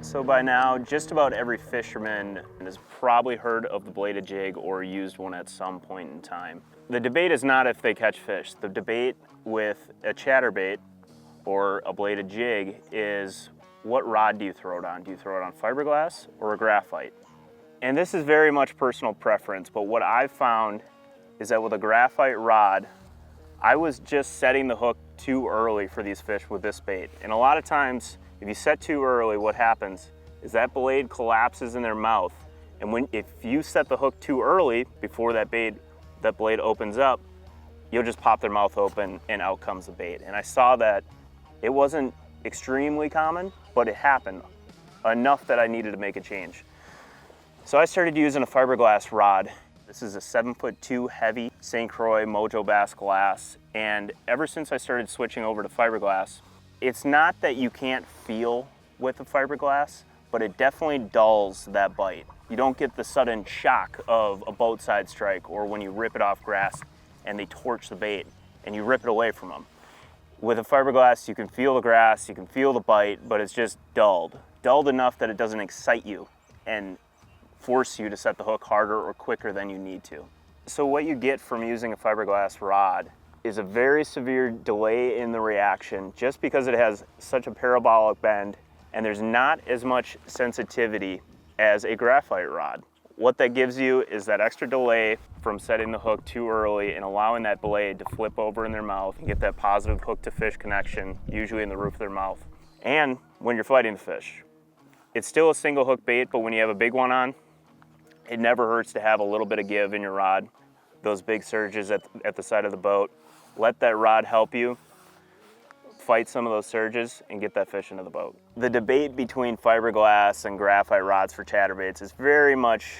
So by now, just about every fisherman has probably heard of the bladed jig or used one at some point in time. The debate is not if they catch fish. The debate with a chatterbait or a bladed jig is what rod do you throw it on? Do you throw it on fiberglass or a graphite? And this is very much personal preference, but what I've found is that with a graphite rod, I was just setting the hook too early for these fish with this bait. And a lot of times, if you set too early, what happens is that blade collapses in their mouth. And if you set the hook too early before that blade opens up, you'll just pop their mouth open and out comes the bait. And I saw that it wasn't extremely common, but it happened enough that I needed to make a change. So I started using a fiberglass rod. This is a 7'2" heavy St. Croix Mojo Bass glass. And ever since I started switching over to fiberglass, it's not that you can't feel with the fiberglass, but it definitely dulls that bite. You don't get the sudden shock of a boat side strike or when you rip it off grass and they torch the bait and you rip it away from them. With a fiberglass, you can feel the grass, you can feel the bite, but it's just dulled. Dulled enough that it doesn't excite you and force you to set the hook harder or quicker than you need to. So what you get from using a fiberglass rod is a very severe delay in the reaction just because it has such a parabolic bend and there's not as much sensitivity as a graphite rod. What that gives you is that extra delay from setting the hook too early and allowing that blade to flip over in their mouth and get that positive hook to fish connection, usually in the roof of their mouth. And when you're fighting the fish, it's still a single hook bait, but when you have a big one on, it never hurts to have a little bit of give in your rod. Those big surges at the side of the boat, let that rod help you fight some of those surges and get that fish into the boat. The debate between fiberglass and graphite rods for chatterbaits is very much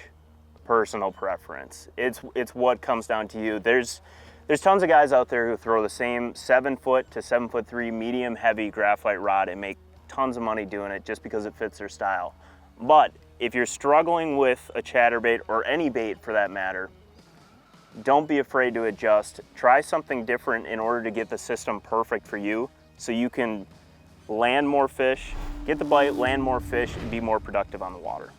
personal preference. It's what comes down to you. There's tons of guys out there who throw the same 7 foot to 7'3" medium heavy graphite rod and make tons of money doing it just because it fits their style. But if you're struggling with a chatterbait or any bait for that matter, don't be afraid to adjust. Try something different in order to get the system perfect for you so you can land more fish, get the bite, land more fish, and be more productive on the water.